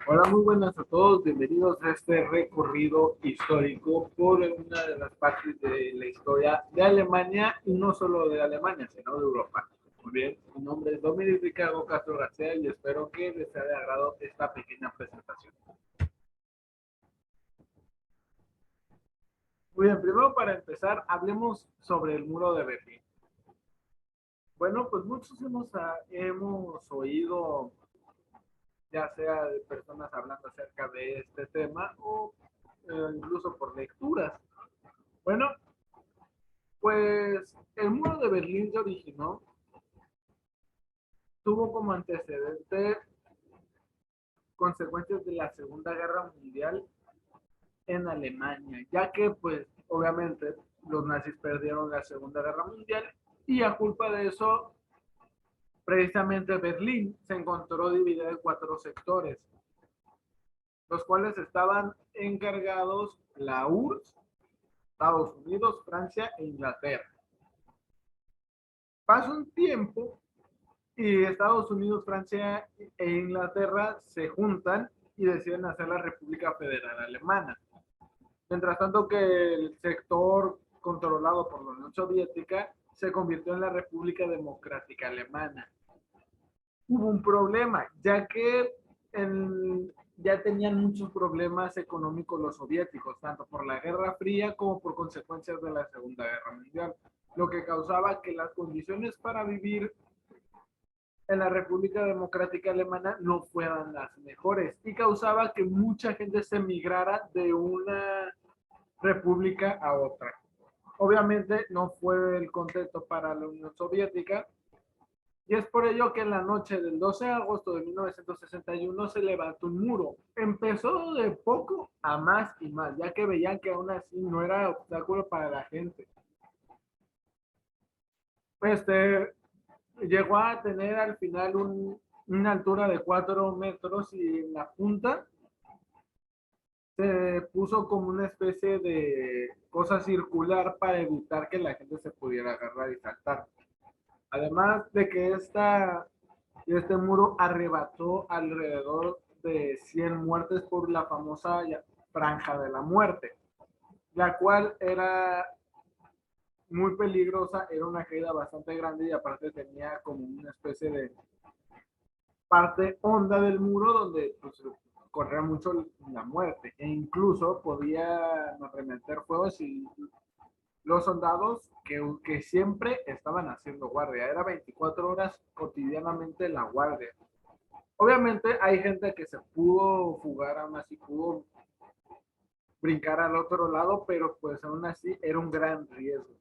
Hola, muy buenas a todos. Bienvenidos a este recorrido histórico por una de las partes de la historia de Alemania y no solo de Alemania, sino de Europa. Muy bien, mi nombre es Dominic Ricardo Castro García y espero que les haya agradado esta pequeña presentación. Muy bien, primero para empezar, hablemos sobre el muro de Berlín. Bueno, pues muchos hemos oído, ya sea de personas hablando acerca de este tema o incluso por lecturas. Bueno, pues el muro de Berlín se originó, tuvo como antecedente consecuencias de la Segunda Guerra Mundial en Alemania, ya que pues obviamente los nazis perdieron la Segunda Guerra Mundial y a culpa de eso precisamente Berlín se encontró dividida en cuatro sectores, los cuales estaban encargados la URSS, Estados Unidos, Francia e Inglaterra. Pasa un tiempo y Estados Unidos, Francia e Inglaterra se juntan y deciden hacer la República Federal Alemana. Mientras tanto que el sector controlado por la Unión Soviética se convirtió en la República Democrática Alemana. Hubo un problema, ya que ya tenían muchos problemas económicos los soviéticos, tanto por la Guerra Fría como por consecuencias de la Segunda Guerra Mundial, lo que causaba que las condiciones para vivir en la República Democrática Alemana no fueran las mejores y causaba que mucha gente se migrara de una república a otra. Obviamente no fue el contexto para la Unión Soviética y es por ello que en la noche del 12 de agosto de 1961 se levantó un muro. Empezó de poco a más y más, ya que veían que aún así no era obstáculo para la gente. Este, llegó a tener al final una altura de 4 metros y en la punta se puso como una especie de cosa circular para evitar que la gente se pudiera agarrar y saltar. Además de que este muro arrebató alrededor de 100 muertes por la famosa franja de la muerte, la cual era muy peligrosa, era una caída bastante grande y aparte tenía como una especie de parte honda del muro donde pues, corría mucho la muerte e incluso podía arremeter fuegos y los soldados que siempre estaban haciendo guardia, era 24 horas cotidianamente la guardia. Obviamente hay gente que se pudo fugar, aún así pudo brincar al otro lado, pero pues aún así era un gran riesgo.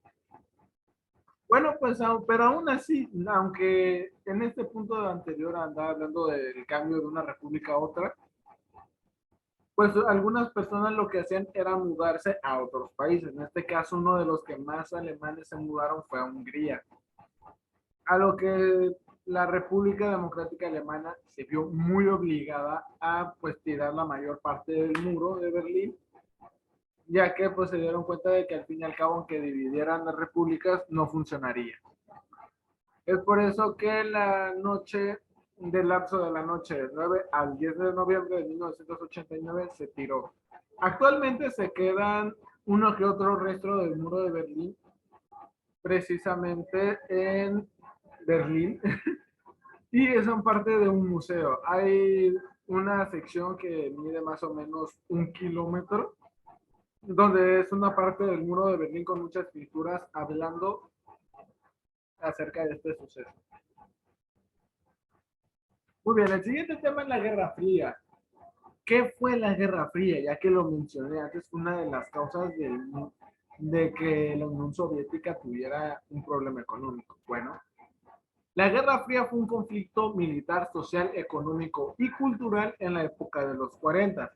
Bueno, pues, pero aún así, aunque en este punto anterior andaba hablando del cambio de una república a otra, pues algunas personas lo que hacían era mudarse a otros países. En este caso, uno de los que más alemanes se mudaron fue a Hungría. A lo que la República Democrática Alemana se vio muy obligada a pues tirar la mayor parte del muro de Berlín, ya que pues se dieron cuenta de que al fin y al cabo, aunque dividieran las repúblicas, no funcionaría. Es por eso que la noche del lapso de la noche del 9 al 10 de noviembre de 1989 se tiró. Actualmente se quedan uno que otro resto del muro de Berlín, precisamente en Berlín, y son parte de un museo. Hay una sección que mide más o menos 1 kilómetro, donde es una parte del muro de Berlín con muchas pinturas hablando acerca de este suceso. Muy bien, el siguiente tema es la Guerra Fría. ¿Qué fue la Guerra Fría? Ya que lo mencioné antes, fue una de las causas de que la Unión Soviética tuviera un problema económico. Bueno, la Guerra Fría fue un conflicto militar, social, económico y cultural en la época de los 40,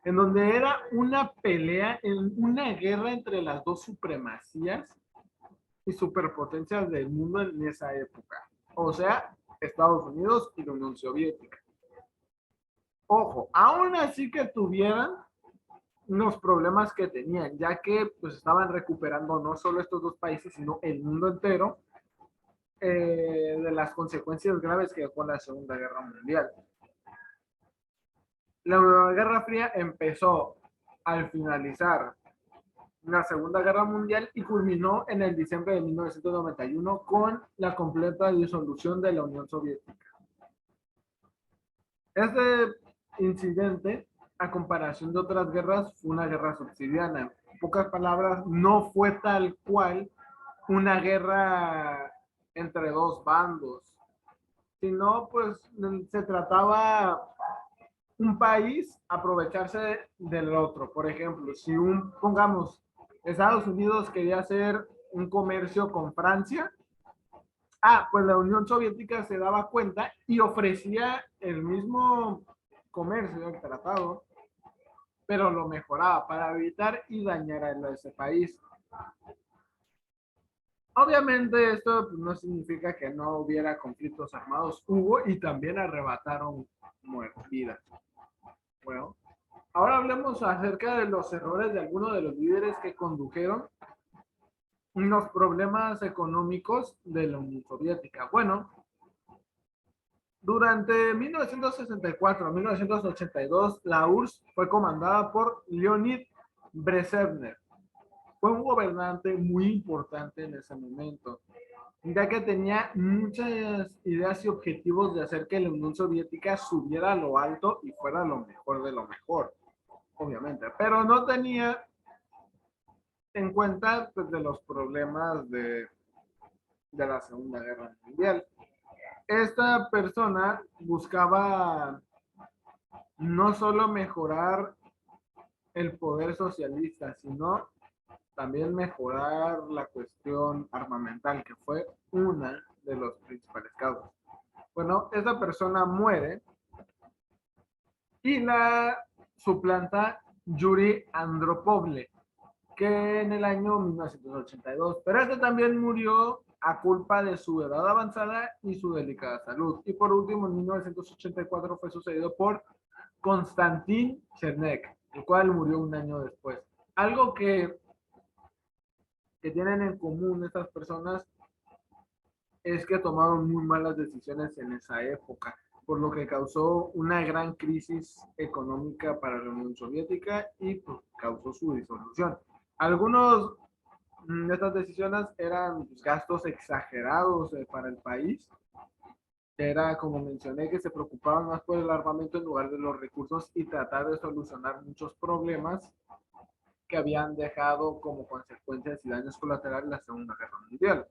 en donde era una pelea, una guerra entre las dos supremacías y superpotencias del mundo en esa época. O sea, Estados Unidos y la Unión Soviética. Ojo, aún así que tuvieran unos problemas que tenían, ya que pues estaban recuperando no solo estos dos países, sino el mundo entero de las consecuencias graves que dejó la Segunda Guerra Mundial. La Guerra Fría empezó al finalizar la Segunda Guerra Mundial y culminó en el diciembre de 1991 con la completa disolución de la Unión Soviética. Este incidente, a comparación de otras guerras, fue una guerra subsidiana. En pocas palabras, no fue tal cual una guerra entre dos bandos, sino pues se trataba un país aprovecharse del otro. Por ejemplo, si pongamos, Estados Unidos quería hacer un comercio con Francia, pues la Unión Soviética se daba cuenta y ofrecía el mismo comercio, el tratado, pero lo mejoraba para evitar y dañar a ese país. Obviamente esto no significa que no hubiera conflictos armados, hubo y también arrebataron vidas. Bueno, ahora hablemos acerca de los errores de algunos de los líderes que condujeron los problemas económicos de la Unión Soviética. Bueno, durante 1964 a 1982, la URSS fue comandada por Leonid Brezhnev. Fue un gobernante muy importante en ese momento, ya que tenía muchas ideas y objetivos de hacer que la Unión Soviética subiera a lo alto y fuera lo mejor de lo mejor, obviamente, pero no tenía en cuenta pues, de los problemas de la Segunda Guerra Mundial. Esta persona buscaba no solo mejorar el poder socialista, sino también mejorar la cuestión armamental, que fue una de los principales causas. Bueno, esta persona muere y la suplanta Yuri Andropovle, que en el año 1982, pero este también murió a culpa de su edad avanzada y su delicada salud. Y por último, en 1984 fue sucedido por Konstantin Chernek, el cual murió un año después. Algo que tienen en común estas personas es que tomaron muy malas decisiones en esa época, por lo que causó una gran crisis económica para la Unión Soviética y pues, causó su disolución. Algunos de estas decisiones eran pues, gastos exagerados para el país. Era, como mencioné, que se preocupaban más por el armamento en lugar de los recursos y tratar de solucionar muchos problemas que habían dejado como consecuencias y daños colaterales la Segunda Guerra Mundial.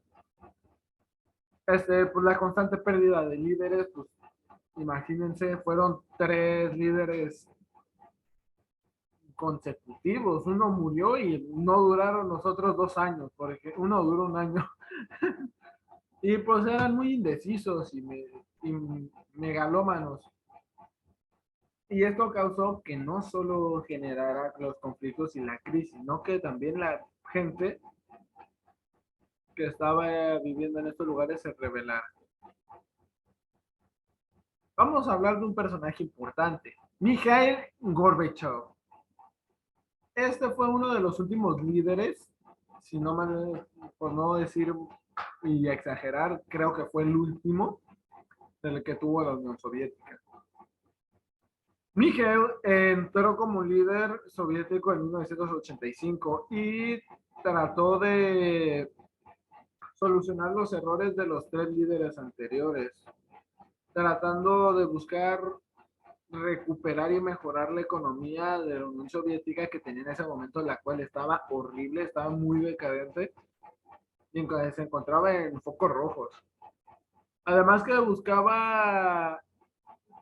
Pues la constante pérdida de líderes, pues imagínense, fueron 3 líderes consecutivos. Uno murió y no duraron los otros 2 años, porque uno duró un año. Y pues eran muy indecisos y megalómanos. Y esto causó que no solo generara los conflictos y la crisis, sino que también la gente que estaba viviendo en estos lugares se rebelara. Vamos a hablar de un personaje importante, Mikhail Gorbachev. Este fue uno de los últimos líderes, si no por no decir y exagerar, creo que fue el último del que tuvo la Unión Soviética. Mikhail entró como líder soviético en 1985 y trató de solucionar los errores de los 3 líderes anteriores, tratando de buscar recuperar y mejorar la economía de la Unión Soviética que tenía en ese momento, la cual estaba horrible, estaba muy decadente y se encontraba en focos rojos. Además que buscaba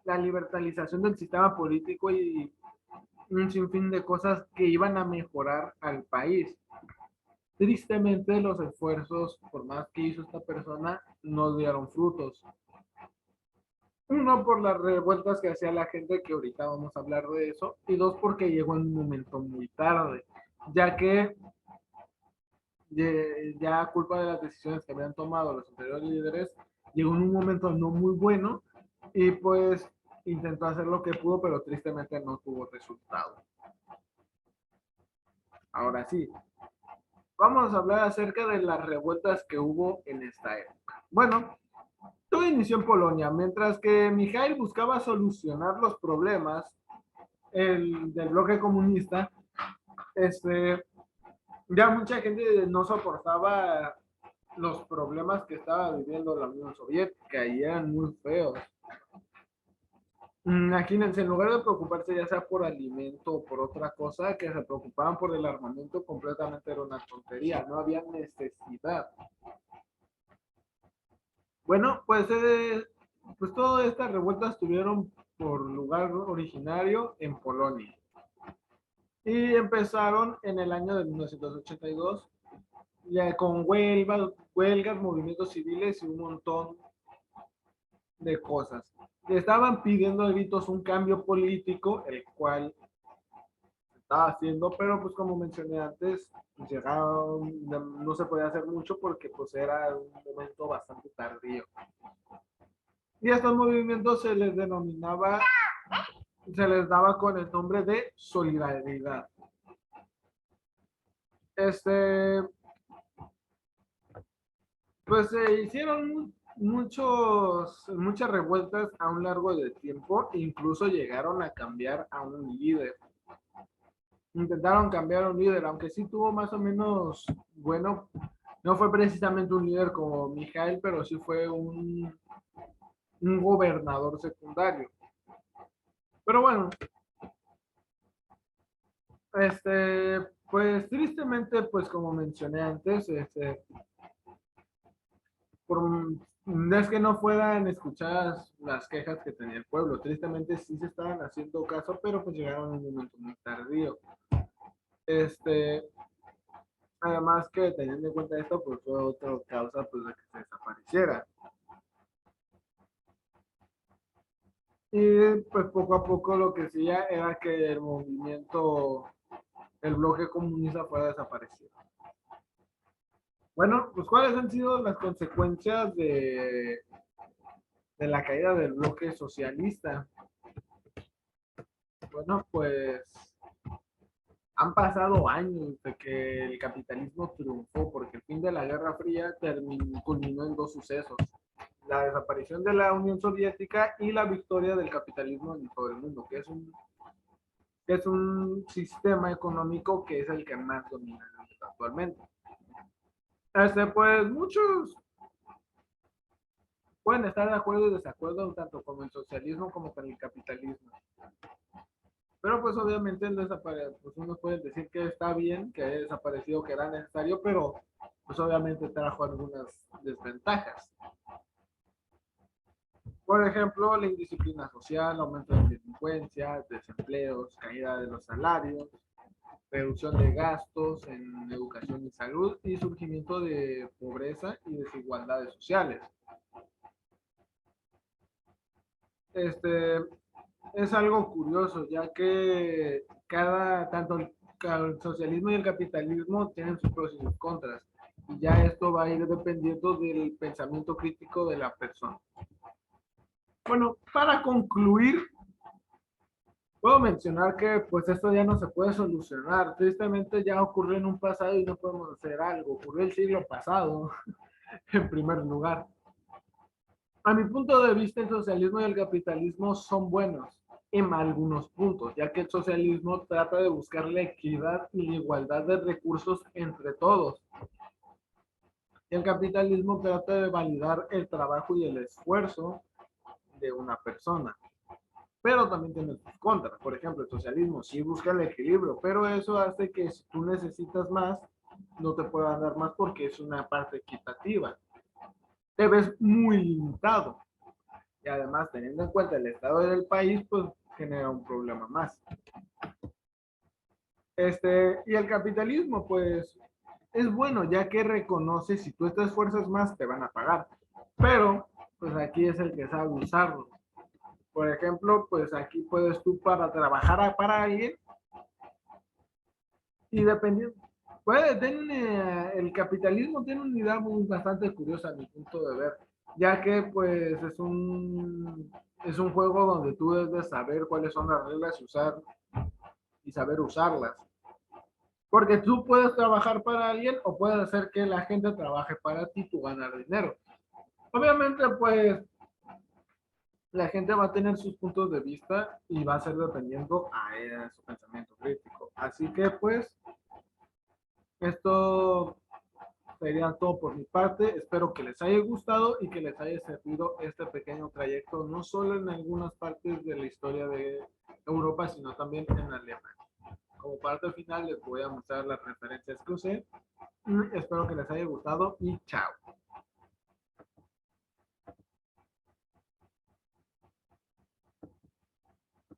la liberalización del sistema político y un sinfín de cosas que iban a mejorar al país. Tristemente, los esfuerzos, por más que hizo esta persona, no dieron frutos. Uno, por las revueltas que hacía la gente, que ahorita vamos a hablar de eso, y dos, porque llegó en un momento muy tarde, ya que ya a culpa de las decisiones que habían tomado los anteriores líderes, llegó en un momento no muy bueno y pues intentó hacer lo que pudo, pero tristemente no tuvo resultado. Ahora sí, vamos a hablar acerca de las revueltas que hubo en esta época. Bueno, todo inició en Polonia, mientras que Mikhail buscaba solucionar los problemas del bloque comunista, ya mucha gente no soportaba los problemas que estaba viviendo la Unión Soviética y eran muy feos. Imagínense, en lugar de preocuparse ya sea por alimento o por otra cosa, que se preocupaban por el armamento, completamente era una tontería, no había necesidad. Bueno, pues todas estas revueltas tuvieron por lugar originario en Polonia. Y empezaron en el año de 1982, ya con huelgas, movimientos civiles y un montón de cosas. Estaban pidiendo a gritos un cambio político, el cual se estaba haciendo, pero pues como mencioné antes, pues llegaron, no se podía hacer mucho porque pues era un momento bastante tardío. Y a estos movimientos se les daba con el nombre de solidaridad. Este, pues se hicieron muchas revueltas a un largo de tiempo, incluso llegaron a cambiar a un líder. Intentaron cambiar a un líder, aunque sí tuvo más o menos, bueno, no fue precisamente un líder como Mijail, pero sí fue un gobernador secundario. Pero bueno, pues tristemente, pues como mencioné antes, no es que no fueran escuchadas las quejas que tenía el pueblo, tristemente sí se estaban haciendo caso, pero pues llegaron en un momento muy tardío. Además que teniendo en cuenta esto, pues fue otra causa pues de que se desapareciera. Y pues poco a poco lo que hacía era que el bloque comunista fuera desaparecido. Bueno, pues ¿cuáles han sido las consecuencias de la caída del bloque socialista? Bueno, pues han pasado años de que el capitalismo triunfó porque el fin de la Guerra Fría culminó en dos sucesos: la desaparición de la Unión Soviética y la victoria del capitalismo en todo el mundo, que es un sistema económico que es el que más domina actualmente. Pues muchos pueden estar de acuerdo y desacuerdo tanto con el socialismo como con el capitalismo. Pero pues obviamente pues uno puede decir que está bien, que haya desaparecido, que era necesario, pero pues obviamente trajo algunas desventajas. Por ejemplo, la indisciplina social, aumento de delincuencia, desempleos, caída de los salarios, reducción de gastos en educación y salud y surgimiento de pobreza y desigualdades sociales. Este es algo curioso, ya que tanto el socialismo y el capitalismo tienen sus pros y sus contras, y ya esto va a ir dependiendo del pensamiento crítico de la persona. Bueno, para concluir, puedo mencionar que pues esto ya no se puede solucionar. Tristemente ya ocurrió en un pasado y no podemos hacer algo. Ocurrió el siglo pasado, en primer lugar. A mi punto de vista, el socialismo y el capitalismo son buenos en algunos puntos, ya que el socialismo trata de buscar la equidad y la igualdad de recursos entre todos. El capitalismo trata de validar el trabajo y el esfuerzo de una persona, pero también tiene sus contras. Por ejemplo, el socialismo sí busca el equilibrio, pero eso hace que si tú necesitas más, no te puedan dar más porque es una parte equitativa. Te ves muy limitado. Y además, teniendo en cuenta el estado del país, pues genera un problema más. Y el capitalismo, pues, es bueno, ya que reconoce si tú te esfuerzas más, te van a pagar. Pero, pues aquí es el que sabe usarlo. Por ejemplo, pues aquí puedes tú para trabajar para alguien y dependiendo, el capitalismo tiene una idea bastante curiosa a mi punto de ver, ya que pues es un juego donde tú debes saber cuáles son las reglas y saber usarlas. Porque tú puedes trabajar para alguien o puedes hacer que la gente trabaje para ti, tú ganar dinero. Obviamente, pues la gente va a tener sus puntos de vista y va a ser dependiendo a su pensamiento crítico. Así que pues esto sería todo por mi parte. Espero que les haya gustado y que les haya servido este pequeño trayecto, no solo en algunas partes de la historia de Europa, sino también en Alemania. Como parte final les voy a mostrar las referencias que usé. Espero que les haya gustado y chao.